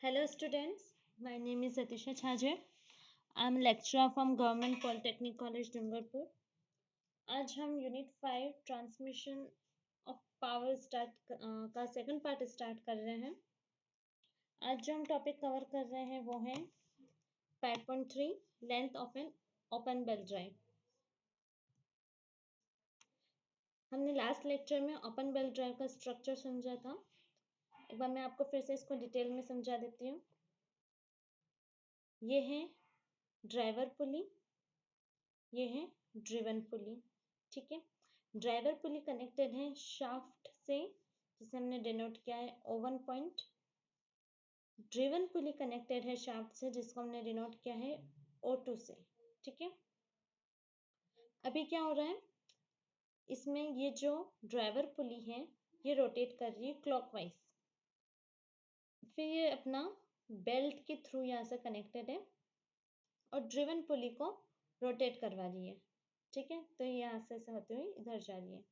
Hello students, my name is Atisha Chhajer. I am lecturer from Government Polytechnic College, Dungarpur. आज हम unit 5 transmission of power का second part start कर रहे हैं। आज जो हम टॉपिक कवर कर रहे हैं वो है 5.3 length of an open belt drive. हमने लास्ट लेक्चर में ओपन बेल ड्राइव का स्ट्रक्चर समझा था। एक बार मैं आपको फिर से इसको डिटेल में समझा देती हूँ। ये है ड्राइवर पुली, ये है ड्रिवन पुली। ठीक है, ड्राइवर पुली कनेक्टेड है शाफ्ट से, जिसे हमने डिनोट किया है O1 पॉइंट। ड्रिवन पुली कनेक्टेड है शाफ्ट से, जिसको हमने डिनोट किया है O2 से। ठीक है, अभी क्या हो रहा है, इसमें ये जो ड्राइवर पुली है ये रोटेट कर रही है क्लॉकवाइज। फिर ये अपना बेल्ट के थ्रू यहाँ से कनेक्टेड है और ड्रिवन पुली को रोटेट करवा रही है। ठीक है, तो ये यहाँ से ऐसे होते हुए इधर जा रही है।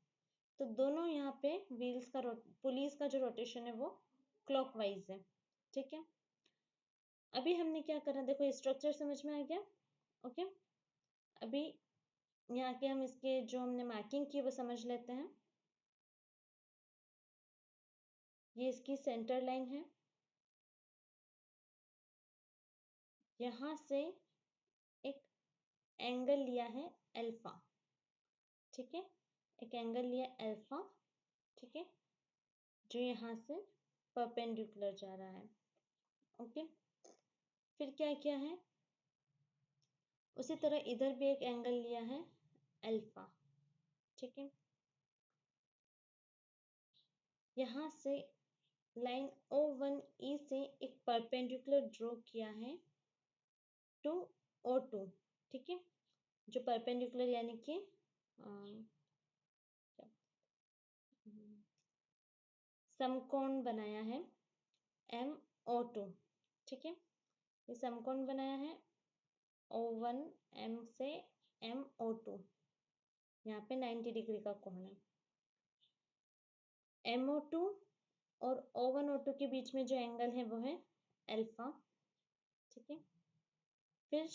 तो दोनों यहाँ पे व्हील्स का पुलीज का जो रोटेशन है वो क्लॉकवाइज है। ठीक है, अभी हमने क्या करना, देखो स्ट्रक्चर समझ में आ गया। ओके, अभी यहाँ के हम इसके जो हमने मार्किंग की वो समझ लेते हैं। ये इसकी सेंटर लाइन है, यहाँ से एक एंगल लिया है अल्फा। ठीक है, एक एंगल लिया अल्फा। ठीक है, जो यहाँ से परपेंडिकुलर जा रहा है। ओके, फिर क्या किया है, उसी तरह इधर भी एक एंगल लिया है अल्फा। ठीक है, यहाँ से लाइन O1E से एक परपेंडिकुलर ड्रॉ किया है टू O2। ठीक है, जो परपेंडिकुलर यानी कि समकोण बनाया है MO2। ठीक है, ये समकोण बनाया है O1M से MO2, यहाँ पे 90 डिग्री का कोण है। MO2 और O1O2 के बीच में जो एंगल है वो है अल्फा। ठीक है, फिर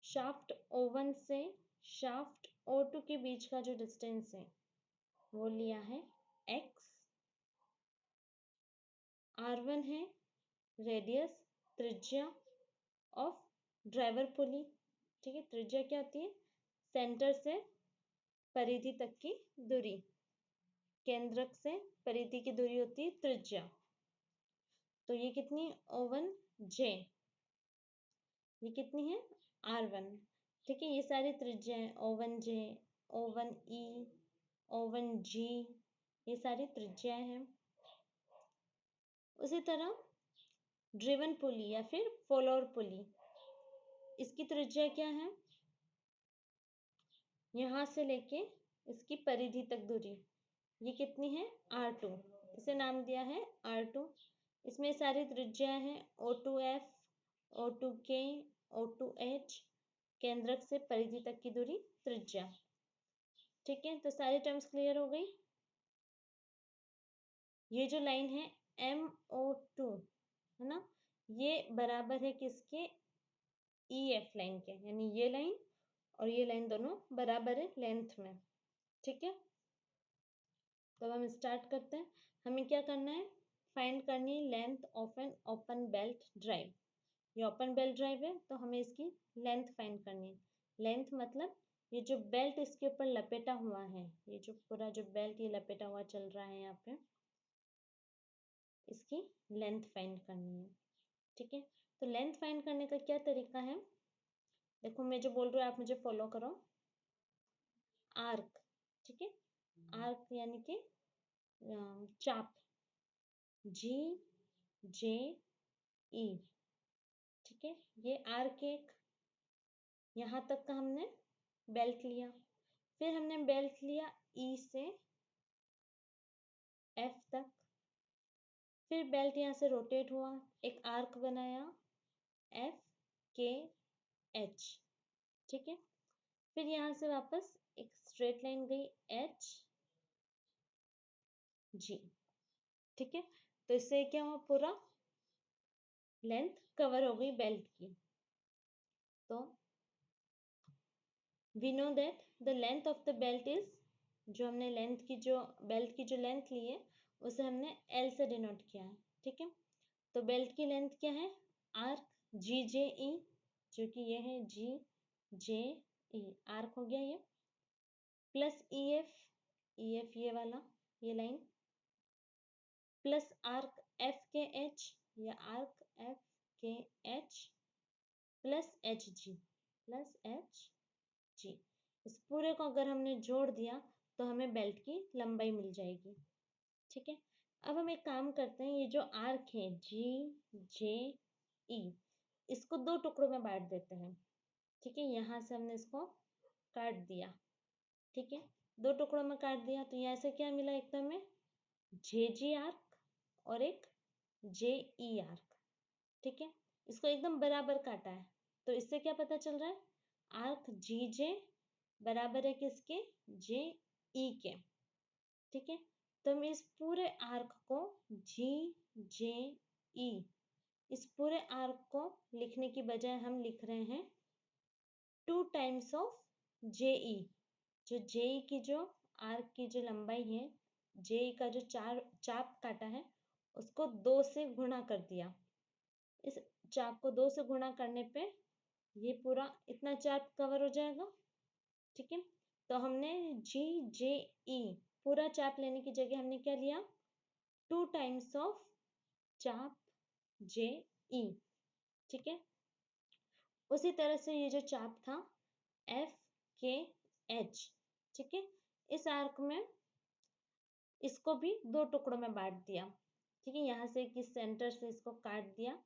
शाफ्ट O1 से शाफ्ट O2 के बीच का जो डिस्टेंस है वो लिया है x। R1 है रेडियस, त्रिज्या ऑफ ड्राइवर पुली। ठीक है, त्रिज्या क्या होती है, सेंटर से परिधि तक की दूरी, केंद्रक से परिधि की दूरी होती है त्रिज्या। तो ये कितनी O1J, ये कितनी है R1। ठीक है, ये सारी त्रिज्या है O1J, O1E, O1G, ये सारी त्रिज्याएं हैं। उसी तरह ड्रिवन पुली या फिर फॉलोअर पुली, इसकी त्रिज्या क्या है, यहाँ से लेके इसकी परिधि तक दूरी, ये कितनी है R2, इसे नाम दिया है R2। इसमें सारी त्रिज्याएं हैं O2F, O2K, O2H, केंद्रक से परिधि तक की दूरी त्रिज्या। ठीक है, तो सारी टर्म्स क्लियर हो गई। ये जो लाइन है MO2 है ना, ये बराबर है किसके, EF लाइन के, यानी ये लाइन और ये लाइन दोनों बराबर है लेंथ में। ठीक है, तो हम स्टार्ट करते हैं। हमें क्या करना है, फाइंड करनी है length of an open belt drive. ये ओपन बेल्ट ड्राइव है तो हमें इसकी लेंथ फाइंड करनी है। लेंथ मतलब ये जो बेल्ट इसके ऊपर लपेटा हुआ है, ये जो पूरा जो बेल्ट ये लपेटा हुआ चल रहा है यहाँ पे, इसकी लेंथ फाइंड करनी है। ठीक है, तो लेंथ फाइंड करने का क्या तरीका है, देखो मैं जो बोल रही हूँ आप मुझे फॉलो करो। आर्क, ठीक है, आर्क यानी कि चाप, GJE। ठीक है, ये आर्क एक यहाँ तक का हमने बेल्ट लिया, फिर हमने बेल्ट लिया E से F तक, फिर बेल्ट यहाँ से रोटेट हुआ, एक आर्क बनाया FKH। ठीक है, फिर यहाँ से वापस एक स्ट्रेट लाइन गई HG। ठीक है, तो इससे क्या हुआ, पूरा लेंथ कवर हो गई बेल्ट की। तो we know that the length of the belt is, जो हमने लेंथ की, जो बेल्ट की जो लेंथ ली है उसे हमने एल से डिनोट किया है। ठीक है, तो बेल्ट की लेंथ क्या है, आर्क जी जे ई, जो कि ये है जी जे ई, आर्क हो गया ये, प्लस ई एफ ये वाला, ये line, plus arc F K H, या arc F K H, plus H G, plus H G. इस पूरे को अगर हमने जोड़ दिया तो हमें बेल्ट की लंबाई मिल जाएगी। ठीक है, अब हम एक काम करते हैं, ये जो आर्क है जी जे ई, इसको दो टुकड़ों में बांट देते हैं। ठीक है, यहाँ से हमने इसको काट दिया। ठीक है, दो टुकड़ों में काट दिया तो यहाँ से क्या मिला, एक तो हमें जे जी आर्क और एक जे ई आर्क। ठीक है, इसको एकदम बराबर काटा है, तो इससे क्या पता चल रहा है, आर्क जी जे बराबर है किसके, जे ई के। ठीक है, तो हम इस पूरे आर्क को जी जे ई, इस पूरे आर्क को लिखने की बजाय हम लिख रहे हैं 2 टाइम्स ऑफ जे ई। जो जे ई की जो आर्क की जो लंबाई है, जे ई का जो चाप काटा है उसको 2 से गुणा कर दिया। इस चाप को 2 से गुणा करने पे ये पूरा इतना चाप कवर हो जाएगा। ठीक है, तो हमने जी जे ई पूरा चाप लेने की जगह हमने क्या लिया, 2 टाइम्स ऑफ चाप जे ई। ठीक है, उसी तरह से ये जो चाप था एफ के एच, ठीक है, इस आर्क में इसको भी दो टुकड़ों में बांट दिया। ठीक है, यहाँ से किस सेंटर से इसको काट दिया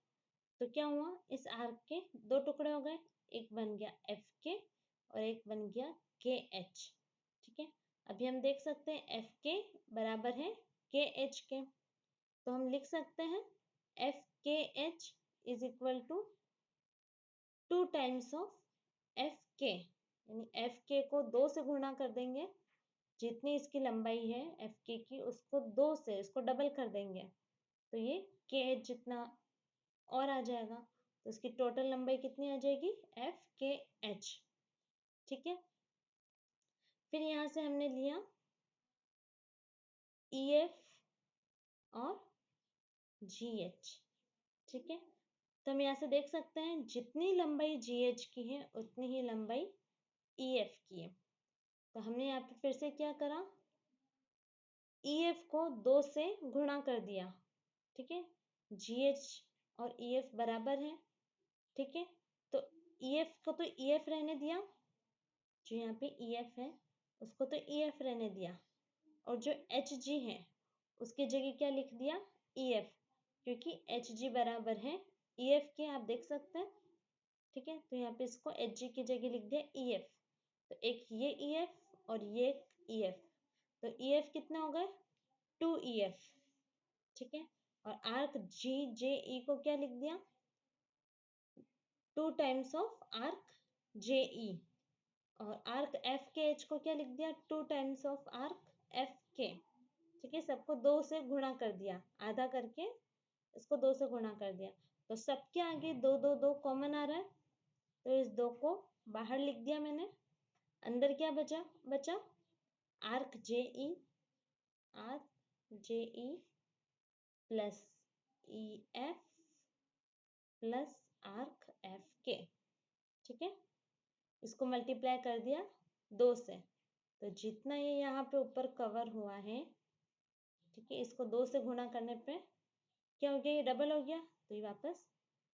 तो क्या हुआ, इस आर्क के दो टुकड़े हो गए, एक बन गया एफ के और एक बन गया के एच। ठीक है, अभी हम देख सकते हैं एफ के बराबर है के एच के, तो हम लिख सकते हैं F K H is equal to 2 times of F K, यानी एफ के को 2 से गुणा कर देंगे, जितनी इसकी लंबाई है एफ के की उसको 2 से इसको डबल कर देंगे तो ये के एच जितना और आ जाएगा, तो इसकी टोटल लंबाई कितनी आ जाएगी, एफ के एच। ठीक है, फिर यहाँ से हमने लिया ई एफ और जी एच। ठीक है, तो हम यहाँ से देख सकते हैं जितनी लंबाई जी एच की है उतनी ही लंबाई ई एफ की है। तो हमने यहाँ पे फिर से क्या करा, ई एफ को 2 से गुणा कर दिया। ठीक है, जी एच और ई एफ बराबर है। ठीक है, तो ई एफ को तो ई एफ रहने दिया, जो यहाँ पे ई एफ है उसको तो ई एफ रहने दिया, और जो एच जी है उसकी जगह क्या लिख दिया, ई एफ, क्योंकि एच जी बराबर है ई एफ के, आप देख सकते हैं। ठीक है, तो यहाँ पे इसको एच जी की जगह लिख दिया ई एफ, तो एक ये ई एफ और ये ई एफ, तो ई एफ कितना हो गए, 2 ई एफ। ठीक है, और आर्क जी जे ई को क्या लिख दिया, 2 टाइम्स ऑफ आर्क जे ई, और आर्क एफ के एच को क्या लिख दिया, 2 टाइम्स ऑफ आर्क एफ के। ठीक है, सबको 2 से गुणा कर दिया, आधा करके इसको 2 से गुणा कर दिया, तो सबके आगे 2 2 2 कॉमन आ रहा है, तो इस 2 को बाहर लिख दिया मैंने। अंदर क्या बचा बचा, arc J E, arc J E plus E F plus arc F के। ठीक है, इसको मल्टीप्लाई कर दिया 2 से, तो जितना ये यहाँ पे ऊपर कवर हुआ है, ठीक है, इसको 2 से गुणा करने पे क्या हो गया, ये डबल हो गया, तो ये वापस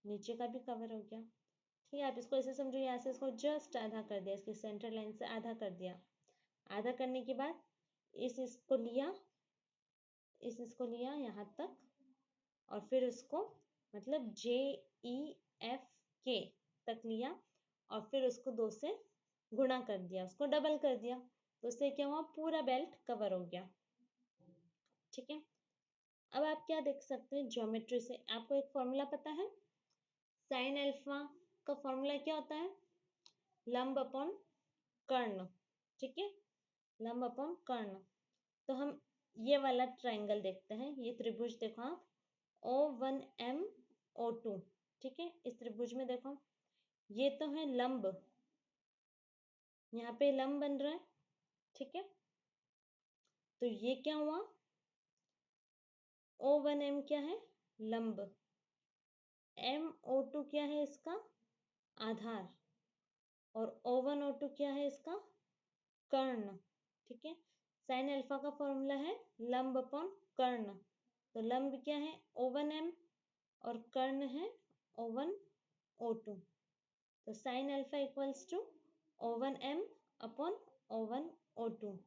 नीचे का भी कवर हो गया। ठीक है, आप इसको ऐसे समझो, यहाँ से इसको जस्ट आधा कर दिया, इसकी सेंटर लाइन से आधा कर दिया। आधा करने के बाद इसको लिया यहाँ तक, और फिर उसको मतलब जे ई एफ के तक लिया, और फिर उसको 2 से गुणा कर दिया, उसको डबल कर दिया, तो उससे क्या हुआ, पूरा बेल्ट कवर हो गया। ठीक है, अब आप क्या देख सकते हैं, ज्योमेट्री से आपको एक फॉर्मूला पता है, साइन अल्फा का फॉर्मूला क्या होता है, लंब अपॉन कर्ण। ठीक है, लंब अपॉन कर्ण। तो हम ये वाला ट्रायंगल देखते हैं, ये त्रिभुज देखो आप, O1M O2, ठीक है। इस त्रिभुज में देखो, ये तो है लंब, यहाँ पे लंब बन रहा है, ठीक है। तो ये क्या हुआ, O1M क्या है, लंब, MO2 क्या है इसका आधार, और O1O2 क्या है इसका कर्ण, ठीक है। साइन अल्फा का फॉर्मूला है लंब अपॉन कर्ण, तो लंब क्या है O1M और कर्ण है O1O2, तो sine alpha equals to O1M upon O1O2।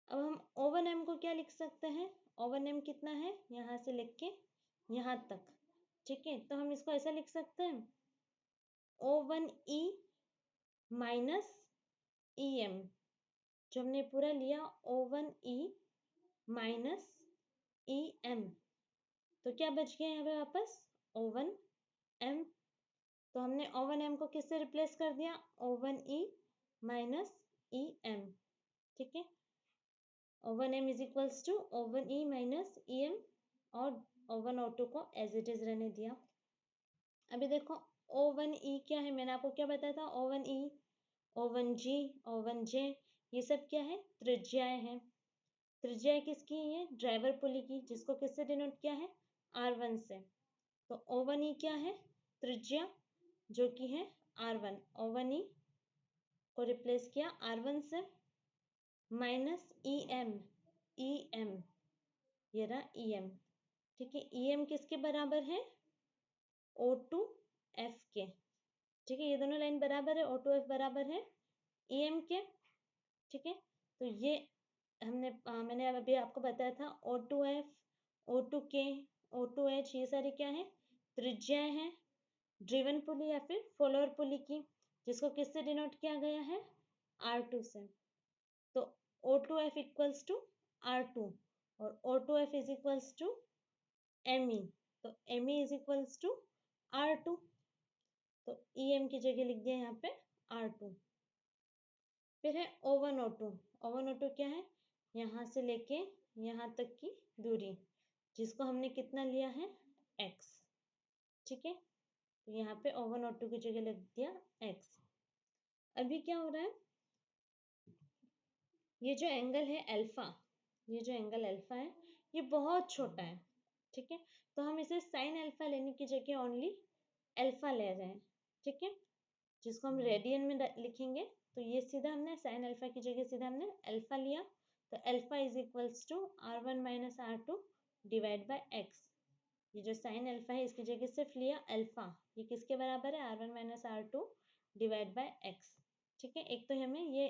अब हम O1M को क्या लिख सकते हैं, O1M कितना है, यहाँ से लिख के यहाँ तक, ठीक है। तो हम इसको ऐसा लिख सकते हैं O1E माइनस EM, जो हमने पूरा लिया O1E माइनस EM, तो क्या बच गया यहाँ पे वापस O1M। तो हमने O1M को किससे रिप्लेस कर दिया, O1E माइनस EM, ठीक है। O1M is equals to O1E minus EM, और O1O2 को एज इट इज रहने दिया। अभी देखो O1E क्या है, मैंने आपको क्या बताया था, O1E, O1G, O1J, ये सब क्या है, त्रिज्याएं हैं। त्रिज्या किसकी है, ये ड्राइवर पुली की, जिसको किससे डिनोट किया है, R1 से। तो O1E क्या है, त्रिज्या, जो कि है R1, O1E को रिप्लेस किया R1 से, माइनस EM, EM, ये रहा EM, ठीक है। EM किसके बराबर है, O2F के, ठीक है। ये दोनों लाइन बराबर है, O2F बराबर है EM के, ठीक है। तो ये मैंने अभी आपको बताया था O2F, O2K, O2H, ये सारी क्या है, त्रिज्याएं हैं ड्रिवन पुली या फिर फॉलोअर पुली की, जिसको किससे डिनोट किया गया है, R2 से। तो O2F इक्वल्स टू R2 और O2F is equals to ME, तो ME is equals to R2, तो EM की जगह लिख दिया यहाँ पे R2। फिर है O1O2, O1O2 क्या है, यहाँ से लेके यहाँ तक की दूरी, जिसको हमने कितना लिया है, X, ठीक है। तो यहाँ पे O1O2 की जगह लिख दिया X। अभी क्या हो रहा है, ये जो एंगल है अल्फा, ये जो एंगल अल्फा है, ये बहुत छोटा है, ठीक है। तो हम इसे साइन अल्फा लेने की जगह ओनली अल्फा ले रहे हैं, ठीक है, जिसको हम रेडियन में लिखेंगे। तो ये सीधा हमने साइन अल्फा की जगह सीधा हमने अल्फा लिया, तो alpha is equals to R1 minus R2 divide by x. ये जो साइन अल्फा है इसकी जगह सिर्फ लिया अल्फा, ये किसके बराबर है, R1 minus R2 divide by x, ठीक है। एक तो हमें ये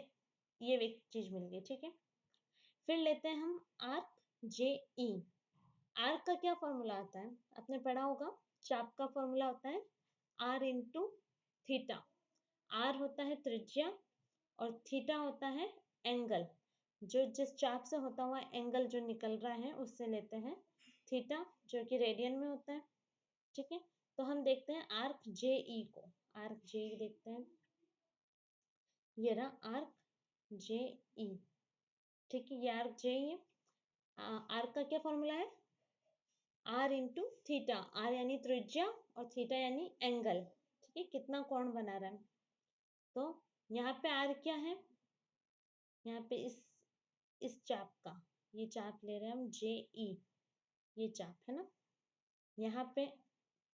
एक चीज मिल गई, ठीक है। फिर लेते हैं हम आर्क जे ई। आर्क का क्या फॉर्मूला आता है, आपने पढ़ा होगा, चाप का फॉर्मूला होता है R इंटू थीटा। R होता है त्रिज्या और थीटा होता है एंगल, जो जिस चाप से होता हुआ एंगल जो निकल रहा है उससे लेते हैं थीटा, जो कि रेडियन में होता है, ठीक है। तो हम देखते हैं आर्क जे ई को, आर्क जे ई देखते हैं, ये रहा आर्क जे ई, ठीक है। ये आर्क जे ई है। आर्क का क्या फॉर्मूला है, R इंटू थीटा, R यानी त्रिज्या और थीटा यानी एंगल, ठीक है, कितना कोण बना रहा है। तो यहाँ पे R क्या है, यहाँ पे इस चाप का, ये चाप ले रहे हैं हम जे ई, ये चाप है ना, यहाँ पे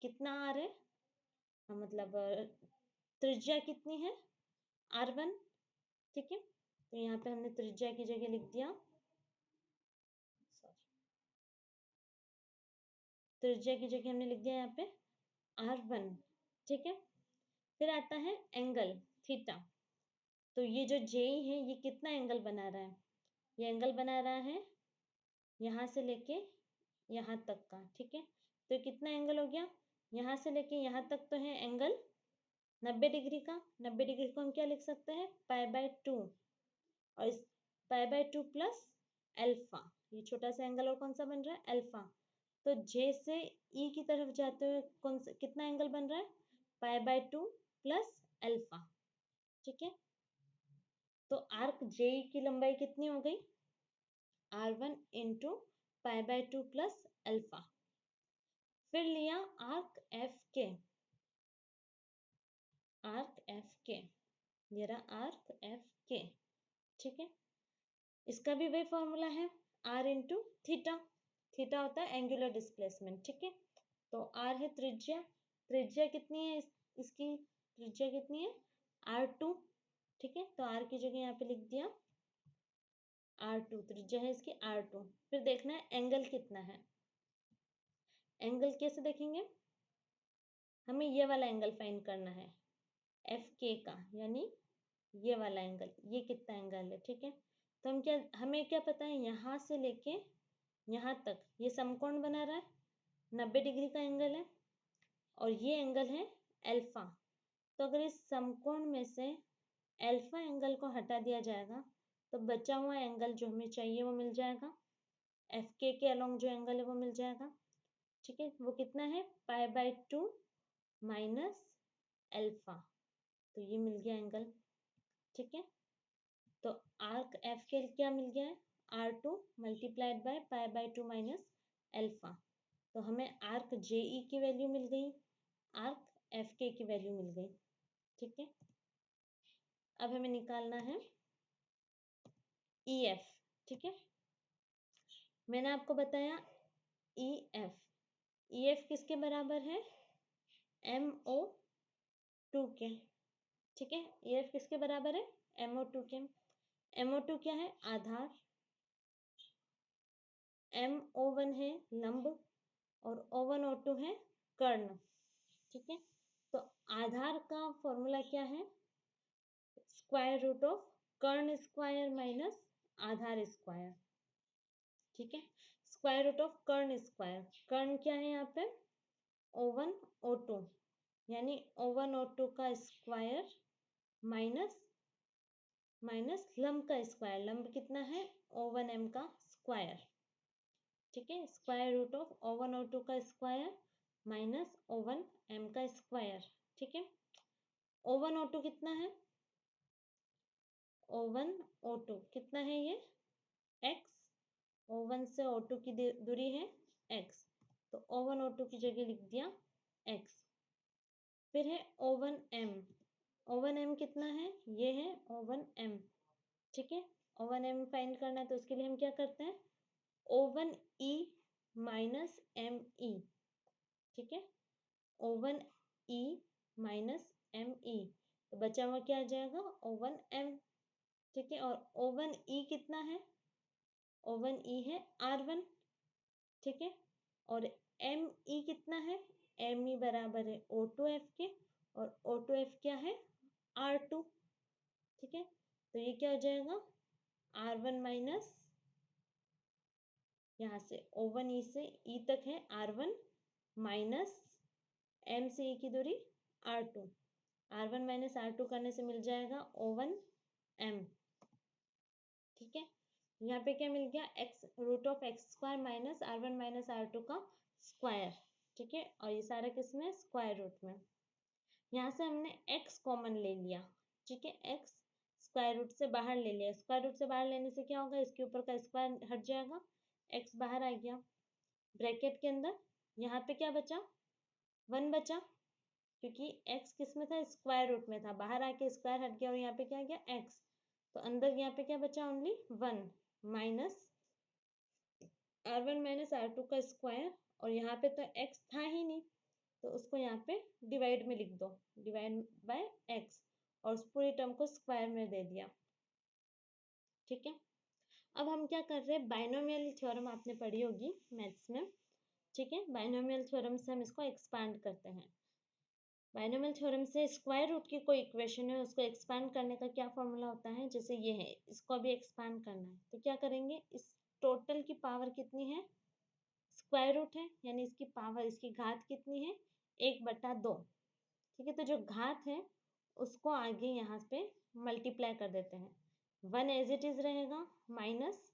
कितना R है, मतलब त्रिज्या कितनी है, R1, ठीक है। तो यहाँ पे हमने त्रिज्या की जगह लिख दिया, त्रिज्या की जगह हमने लिख दिया यहाँ पे R1, ठीक है। फिर आता है एंगल थीटा, तो ये जो जे है ये कितना एंगल बना रहा है, ये एंगल बना रहा है यहाँ से लेके यहाँ तक का, ठीक है। तो कितना एंगल हो गया, यहाँ से लेके यहाँ तक तो है एंगल 90 डिग्री का, 90 डिग्री को हम क्या लिख सकते हैं, π/2, और इस π/2 प्लस अल्फा, ये छोटा सा एंगल और कौन सा बन रहा है, अल्फा। तो जे से ई की तरफ जाते हुए कौन सा कितना एंगल बन रहा है, π/2 प्लस अल्फा, ठीक है। तो आर्क जे की लंबाई कितनी हो गई, R1 इंटू π/2 प्लस अल्फा। फिर लिया आर्क एफ के, आर्क एफ के, ये रहा आर्क एफ के, ठीक है। इसका भी वही फॉर्मूला है, आर इंटू थीटा, थीटा होता है एंगुलर डिस्प्लेसमेंट, ठीक है। तो आर है त्रिज्या, त्रिज्या कितनी है इसकी त्रिज्या कितनी है R2, ठीक है। तो आर की जगह यहाँ पे लिख दिया R2, त्रिज्या है इसकी R2। फिर देखना है एंगल कितना है, एंगल कैसे देखेंगे, हमें ये वाला एंगल फाइंड करना है एफ के का, यानी ये वाला एंगल, ये कितना एंगल है, ठीक है। तो हम क्या, हमें क्या पता है, यहाँ से लेके यहाँ तक ये समकोण बना रहा है, 90 डिग्री का एंगल है, और ये एंगल है अल्फा। तो अगर इस समकोण में से अल्फा एंगल को हटा दिया जाएगा तो बचा हुआ एंगल जो हमें चाहिए वो मिल जाएगा, एफ के अलोंग जो एंगल है वो मिल जाएगा, ठीक है। वो कितना है π/2 माइनस अल्फा, तो ये मिल गया एंगल, ठीक है। तो आर्क एफ के क्या मिल गया है, R2 multiplied bye π/2 minus alpha. तो हमें आर्क JE की वैल्यू मिल गई, आर्क FK की वैल्यू मिल गई, ठीक है। अब हमें निकालना है EF, ठीक है। मैंने आपको बताया EF, EF किसके बराबर है, MO2 के, ठीक है। EF किसके बराबर है, MO2 के। MO2 क्या है, आधार, MO1 है लंब, और O1 O2 है कर्ण, ठीक है। तो आधार का फॉर्मूला क्या है, स्क्वायर रूट ऑफ कर्ण स्क्वायर माइनस आधार स्क्वायर, ठीक है। स्क्वायर रूट ऑफ कर्ण स्क्वायर, कर्ण क्या है यहाँ पे O1 O2, यानी O1 O2 का स्क्वायर माइनस लंब का स्क्वायर, लंब कितना है O1M का स्क्वायर, ठीक है। Square root of O1 O2 का स्क्वायर माइनस O1M का स्क्वायर, ठीक है। O1 O2 कितना है, O1 O2 कितना है ये x, O1 से O2 की दूरी है x, तो O1 O2 की जगह लिख दिया x। फिर है O1M, O1M कितना है, ये है O1M, ठीक है। O1M फाइंड करना है तो उसके लिए हम क्या करते हैं, O1E माइनस ME, ठीक है। O1E माइनस ME, तो बचा हुआ क्या आ जाएगा O1M, ठीक है। और O1E कितना है, O1E है R1, ठीक है। और ME कितना है, ME बराबर है O2F के, और O2F क्या है R2, ठीक है। तो ये क्या हो जाएगा R1 माइनस, यहाँ से O1E से E तक है R1 माइनस M से E की दूरी R2, R1 माइनस R2 करने से मिल जाएगा O1M, ठीक है। यहाँ पे क्या मिल गया, x root of x square minus R1 minus R2 का स्क्वायर, ठीक है। और ये सारा किसमें, स्क्वायर रूट में। यहाँ से हमने x कॉमन ले लिया, ठीक है, x स्क्वायर रूट से बाहर ले लिया, स्क्वायर रूट से बाहर लेने से क्या होगा, इसके ऊपर का स्क्वायर हट जाएगा, x बाहर आ गया, ब्रैकेट के अंदर यहाँ पे क्या बचा, 1 बचा, क्योंकि x किस में था, स्क्वायर रूट में था, बाहर आके स्क्वायर हट गया, और यहाँ पे क्या आ गया x, तो अंदर यहाँ पे क्या बचा, only 1 minus R1 minus R2 का स्क्वायर, और यहाँ पे तो x था ही नहीं, तो उसको यहाँ पे डिवाइड में लिख दो, डिवाइड बाय x, और उस पूरी टर्म को स्क्वायर में दे दिया, ठीक है। अब हम क्या कर रहे हैं, बाइनोमियल थ्योरम आपने पढ़ी होगी मैथ्स में, ठीक है। बाइनोमियल थ्योरम से हम इसको एक्सपांड करते हैं। बाइनोमियल थ्योरम से स्क्वायर रूट की कोई इक्वेशन है उसको एक्सपांड करने का क्या फॉर्मूला होता है, जैसे ये है, इसको अभी एक्सपांड करना है तो क्या करेंगे, इस टोटल की पावर कितनी है, स्क्वायर रूट है, यानी इसकी पावर, इसकी घात कितनी है, 1/2, ठीक है। तो जो घात है उसको आगे यहाँ पे मल्टीप्लाई कर देते हैं, 1 एज इट इज रहेगा, माइनस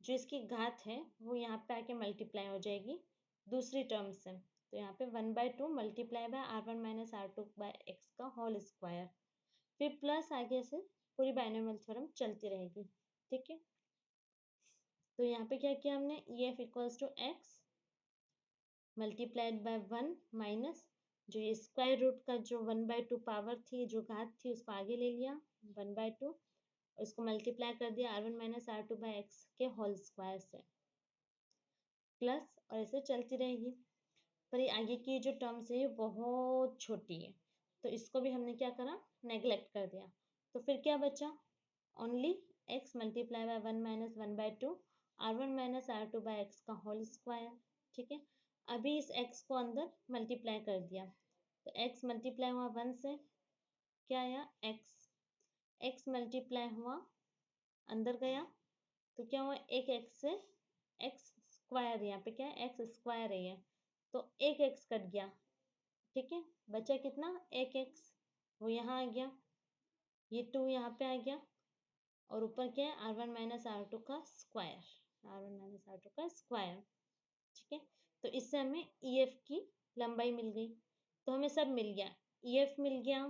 जो इसकी घात है वो यहाँ पे आके मल्टीप्लाई हो जाएगी दूसरी टर्म से, तो यहाँ पे 1/2 multiply by R1 minus R2 by x का होल स्क्वायर, फिर प्लस आगे से पूरी बाइनोमियल थ्योरम चलती रहेगी, ठीक है। तो यहाँ पे क्या किया हमने, EF equals to x multiplied by 1 minus जो ये स्क्वायर रूट का जो 1/2 पावर थी, जो घात थी, उसको आगे ले लिया 1/2, उसको मल्टीप्लाई कर दिया R1 minus R2 by x के होल स्क्वायर से, प्लस, और ऐसे चलती रहेगी। पर ये आगे की जो टर्म्स है ये बहुत छोटी है, तो इसको भी हमने क्या करा, नेग्लेक्ट कर दिया। तो फिर क्या बचा, only x multiply by 1 minus 1/2 R1 minus R2 by x का होल स्क्वायर। ठीक है, अभी इस x को अंदर मल्टीप्लाई कर दिया, तो x मल्टीप्लाई हुआ 1 से, क्या आया x मल्टीप्लाई हुआ, अंदर गया, तो क्या हुआ, एक x से x स्क्वायर, यहाँ पे क्या है, x स्क्वायर है ये, तो एक x कट गया। ठीक है, बचा कितना, एक x, वो यहाँ आ गया, ये 2 यहाँ पे आ गया, और ऊपर क्या है, R1 माइनस R2 का स्क्वायर, R1 माइनस R2 का स्क्वायर। ठीक है, तो इससे हमें EF की लंबाई मिल गई, तो हमें सब मिल गया, EF मिल गया,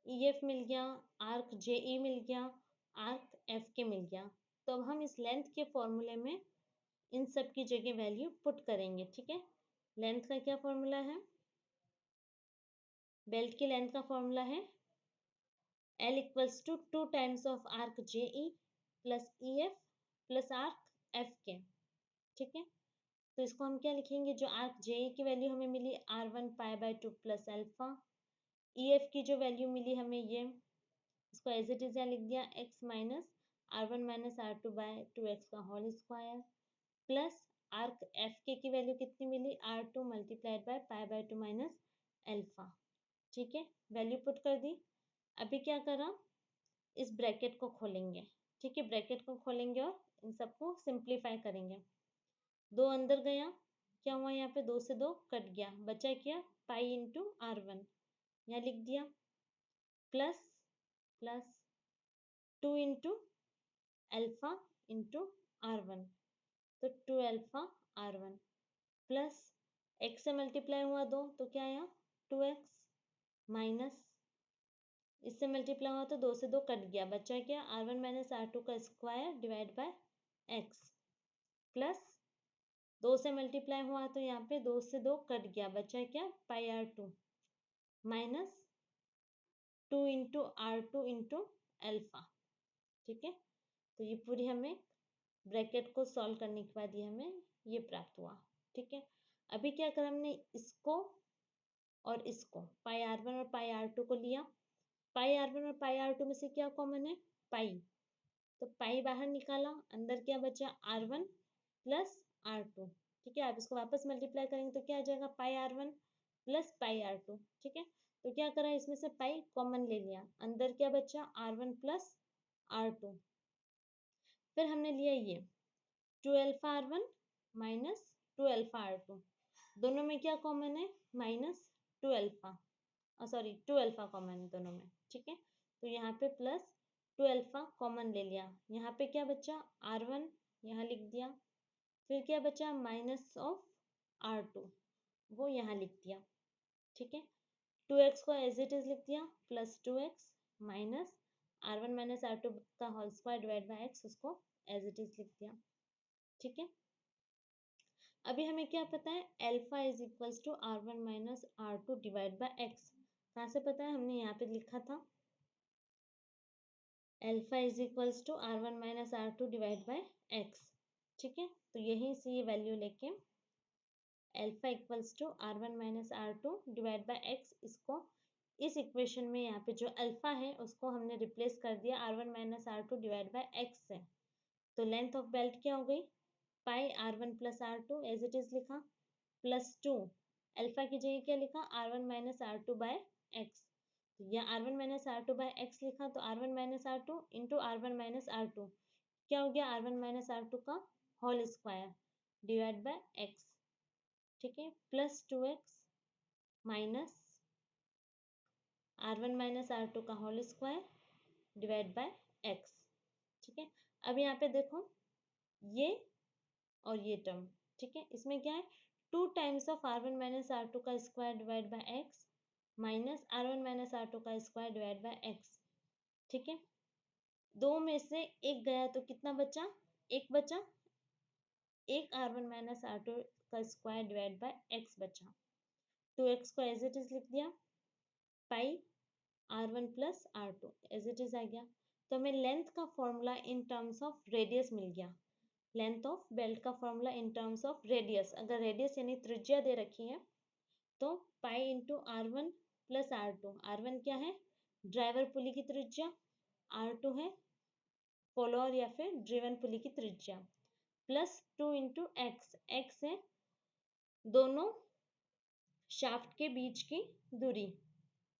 EF मिल गया, आर्क JE मिल गया, आर्क FK मिल गया। तो अब हम इस लेंथ के फॉर्मूले में इन सब की जगह वैल्यू पुट करेंगे। ठीक है, लेंथ का क्या फॉर्मूला है, बेल्ट की लेंथ का फॉर्मूला है L equals to 2 times of arc JE plus EF plus arc FK। ठीक है, तो इसको हम क्या लिखेंगे, जो आर्क JE की वैल्यू हमें मिली R1 pi by 2 plus alpha, EF की जो वैल्यू मिली हमें ये, इसको एज इट इज यहाँ लिख दिया x minus R1 minus R2 by 2x का whole square, plus arc FK की वैल्यू कितनी मिली, R2 multiplied by pi by 2 minus alpha. ठीक है, वैल्यू पुट कर दी। अभी क्या करा, इस ब्रैकेट को खोलेंगे। ठीक है, ब्रैकेट को खोलेंगे और इन सबको सिंप्लीफाई करेंगे। 2 अंदर गया, क्या हुआ, यहाँ पे 2 से 2 कट गया, बचा क्या, पाई इंटू R1, यहाँ लिख दिया, plus plus 2 into alpha into R1, तो 2 अल्फा R1 प्लस x से मल्टीप्लाई हुआ 2, तो क्या आया, 2x माइनस, इससे मल्टीप्लाई हुआ तो 2 से 2 कट गया, बचा क्या, R1 माइनस R2 का square divide by x, plus 2 से मल्टीप्लाई हुआ तो यहाँ पे 2 से 2 कट गया, बचा क्या, पाई R2 minus 2 into R2 into alpha. ठीक है, तो ये पूरी हमें ब्रैकेट को सॉल्व करने के बाद ये हमें ये प्राप्त हुआ। ठीक है, अभी क्या करा हमने, इसको और इसको, पाई R1 और पाई R2 को लिया, पाई R1 और पाई R2 में से क्या कॉमन है, पाई, तो पाई बाहर निकाला, अंदर क्या बचा, R1 प्लस R2। ठीक है, आप इसको वापस मल्टीप्लाई करेंगे तो क्या आ जाएगा, पाई R1 प्लस पाई R2। ठीक है, तो क्या करा, इसमें से पाई कॉमन ले लिया, अंदर क्या बचा, R1 प्लस R2, फिर हमने लिया ये 2 alpha R1 minus 2 alpha R2, दोनों में क्या कॉमन है, minus 2 alpha, sorry 2 alpha common है दोनों में। ठीक है, तो यहाँ पे प्लस 2 अल्फा कॉमन ले लिया, यहाँ पे क्या बचा, R1 यहाँ लिख दिया, फिर क्या बचा, माइनस ऑफ R2, वो यहाँ लिख दिया। ठीक है, 2x को एज इट इज लिख दिया, plus 2x minus R1 minus R2 का whole square divide by x, उसको एज इट इज लिख दिया। ठीक है, अभी हमें क्या पता है, alpha is equals to R1 minus R2 divide by x, कहाँ से पता है, हमने यहाँ पे लिखा था, alpha is equals to R1 minus R2 divide by x। ठीक है, तो यहीं से ये वैल्यू लेके alpha equals to R1 minus R2 divide by x, इसको इस इक्वेशन में यहाँ पे जो अल्फा है उसको हमने रिप्लेस कर दिया R1 minus R2 divide by x से, तो लेंथ ऑफ बेल्ट क्या हो गई, pi R1 plus R2 as it is लिखा, प्लस 2 अल्फा की जगह क्या लिखा, R1 minus R2 bye x, तो यहाँ R1 minus R2 bye x लिखा, तो R1 minus R2 into R1 minus R2, क्या हो गया, R1 माइनस R2 का whole square divide by x। ठीक है, plus 2x minus R1 minus R2 का whole square divide by x। ठीक है, अब यहाँ पे देखो ये और ये टर्म, ठीक है, इसमें क्या है, 2 times of R1 minus R2 का square divide by x minus R1 minus R2 का स्क्वायर डिवाइड बाय x। ठीक है, दो में से एक गया तो कितना बचा, एक बचा, एक R1 माइनस R2 का स्क्वायर डिवाइड बाय x बचा। 2x को एज इट इज लिख दिया, pi R1 plus R2 as it is आ गया। तो हमें लेंथ का formula in terms of radius मिल गया। लेंथ ऑफ बेल्ट का formula in terms of radius, अगर रेडियस यानी त्रिज्या दे रखी है तो pi into R1 plus R2। R1 क्या है, ड्राइवर पुली की त्रिज्या, R2 है फॉलोअर या फिर ड्रिवन पुली की त्रिज्या, प्लस 2 इंटू एक्स, एक्स है दोनों शाफ्ट के बीच की दूरी,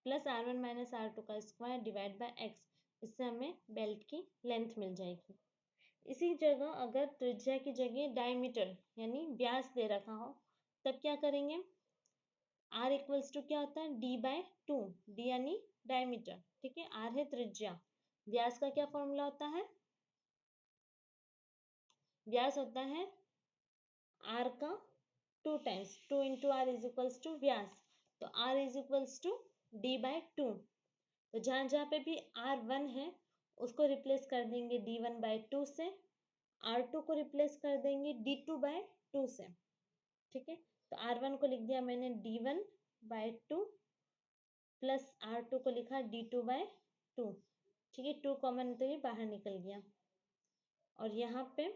प्लस R1 माइनस R2 का स्क्वायर डिवाइड बाय एक्स। इससे हमें बेल्ट की लेंथ मिल जाएगी। इसी जगह अगर त्रिज्या की जगह डायमीटर यानी व्यास दे रखा हो तब क्या करेंगे, R इक्वल्स टू क्या होता है, D बाय 2, D यानी डायमीटर, ठीक है। R है त्रिज्या, व्यास का क्या फॉर्मूला होता है, व्यास होता है R का 2 times, 2 into R is equals to व्यास, तो R is equals to D by 2। तो जहाँ जहाँ पे भी R1 है उसको रिप्लेस कर देंगे D1 बाय 2 से, R2 को रिप्लेस कर देंगे D2 बाय 2 से, ठीक है। तो R1 को लिख दिया मैंने D1 बाय 2 प्लस R2 को लिखा D2 बाय 2, ठीक है। 2 कॉमन तो ये बाहर निकल गया, और यहाँ पे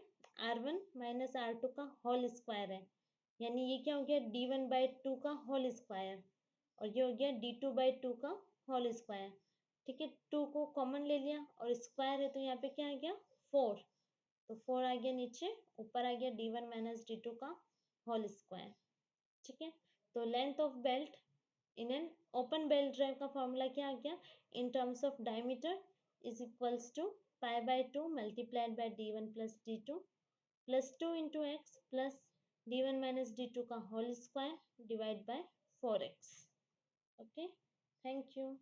R1 माइनस R2 का होल स्क्वायर है, यानी ये क्या हो गया, D1 बाय 2 का होल स्क्वायर, और ये हो गया D2 बाय 2 का होल स्क्वायर, ठीक है। 2 को कॉमन ले लिया और स्क्वायर है तो यहाँ पे क्या आ गया 4, तो 4 आ गया नीचे, ऊपर आ गया D1 माइनस D2 का होल स्क्वायर, ठीक है। तो length of belt in an open belt drive का फॉर्मूला क्या आ गया, in terms of diameter is equals to pi by 2 multiplied by D1 plus D2 plus 2 into x plus D1 minus D2 का whole square divide by 4x। Okay, thank you.